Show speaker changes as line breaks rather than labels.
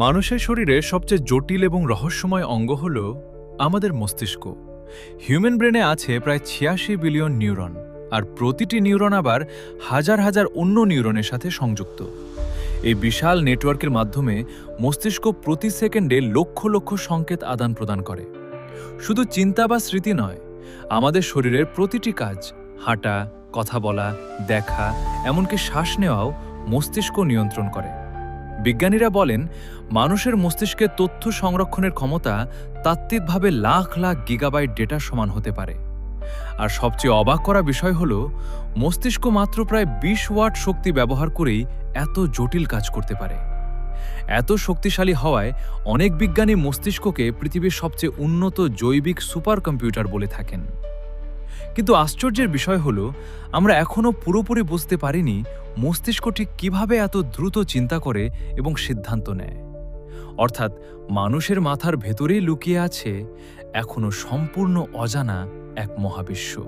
মানুষের শরীরে সবচেয়ে জটিল এবং রহস্যময় অঙ্গ হল আমাদের মস্তিষ্ক। হিউম্যান ব্রেনে আছে প্রায় ৮৬ বিলিয়ন নিউরন, আর প্রতিটি নিউরন আবার হাজার হাজার অন্য নিউরনের সাথে সংযুক্ত। এই বিশাল নেটওয়ার্কের মাধ্যমে মস্তিষ্ক প্রতি সেকেন্ডে লক্ষ লক্ষ সংকেত আদান প্রদান করে। শুধু চিন্তা বা স্মৃতি নয়, আমাদের শরীরের প্রতিটি কাজ, হাঁটা, কথা বলা, দেখা, এমনকি শ্বাস নেওয়াও মস্তিষ্ক নিয়ন্ত্রণ করে। বিজ্ঞানীরা বলেন, মানুষের মস্তিষ্কে তথ্য সংরক্ষণের ক্ষমতা তাত্ত্বিকভাবে লাখ লাখ গিগাবাইট ডেটা সমান হতে পারে। আর সবচেয়ে অবাক করা বিষয় হল, মস্তিষ্ক মাত্র প্রায় ২০ ওয়াট শক্তি ব্যবহার করেই এত জটিল কাজ করতে পারে। এত শক্তিশালী হওয়ায় অনেক বিজ্ঞানী মস্তিষ্ককে পৃথিবীর সবচেয়ে উন্নত জৈবিক সুপার কম্পিউটার বলে থাকেন। কিন্তু আশ্চর্যের বিষয় হল, আমরা এখনও পুরোপুরি বুঝতে পারিনি মস্তিষ্ক ঠিক কীভাবে এত দ্রুত চিন্তা করে এবং সিদ্ধান্ত নেয়। অর্থাৎ মানুষের মাথার ভেতরেই লুকিয়ে আছে এখনও সম্পূর্ণ অজানা এক মহাবিশ্ব।